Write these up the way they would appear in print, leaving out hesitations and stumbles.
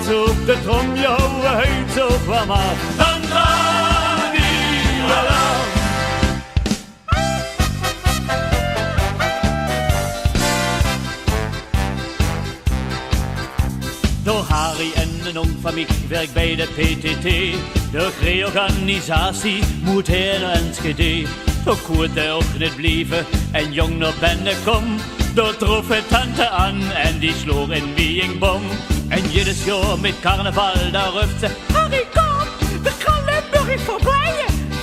ze op de trom jouw huid zo kwam af. Dan tra-di-la-la. Door Harry en een oom van mij werkt bij de PTT. De reorganisatie moet heel Enschede. Zo koert hij ook niet blijven en jong naar binnen kom. Door trof het tante aan en die sloeg in Wiengbom. En jedes jaar met carnaval daar ruft ze: Harry kom, de Kralenburg is voorbij,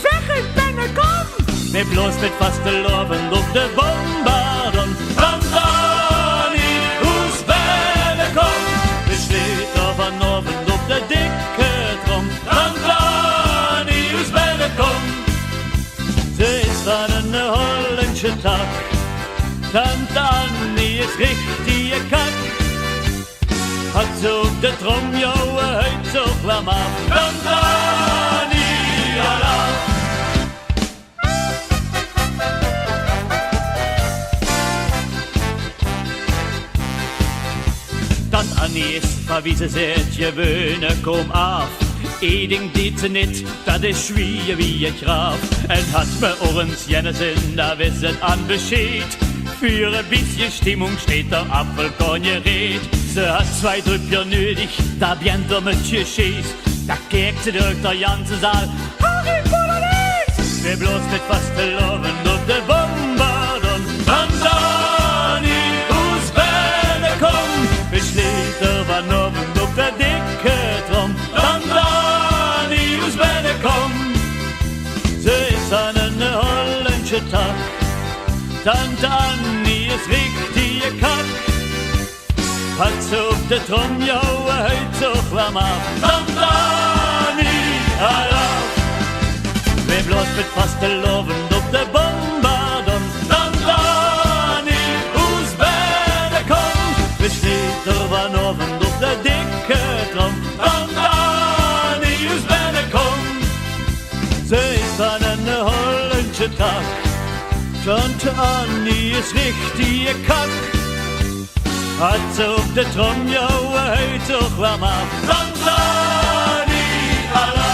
weg in binnen kom. Met bloos met vaste loven op de bombardon. Van Dani, hoes binnen kom. Besleet er vanavond op de dikke trom. Van Dani, hoes binnen kom. Ze is van een Hollandse tak. Tante Annie is richtige kak. Had ze op de trom jouw huid zo kwam af. Tante Annie, ala. Tante Annie is van wie ze zegt, je weunen kom af. Eding deed ze niet, dat is schwierig wie je graaf. En had me oorens jennis in, daar wist het aan bescheid. Für ein bisschen Stimmung steht der Apfelkorn geredet. Sie hat 2 Drüppchen nötig, da brennt er mit Geschiss. Da kijkt sie durch der ganze Saal. Harry Polonaise! Wir bloß mit faste Loven auf de Bombardon. Van Dani, aus Benne komm. Beschlägt er van oben auf der dicke Trom. Van Dani, aus Benne komm. Sie ist an eine holländische Tag. Tante Annie is richtige kak. Had ze op de trom jouw huid zo kwam af. Tante Annie, ala. We bloos met vaste loven op de bombardon. Tante Annie, hoes binnen kom. We steekt er vanoven op de dikke trom. Tante Annie, hoes binnen kom. Ze is van een Hollandse tak. Tante Annie is richtige kak. Had ze op de trom jouw huid zo kwam af. Tante Annie, ala.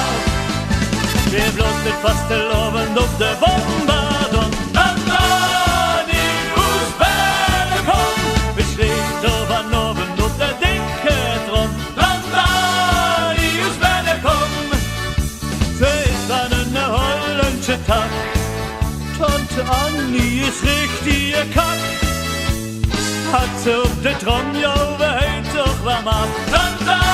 Weer bloot met vaste loven op de bombardon. Tante Annie, hoes binnen kom. Beschreef er vanoven op de dikke trom. Tante Annie, hoes binnen kom. Ze is van een Hollandse tak. Tante Annie is richtige kak. Had ze op de trom jouw huid zo kwam af. Tante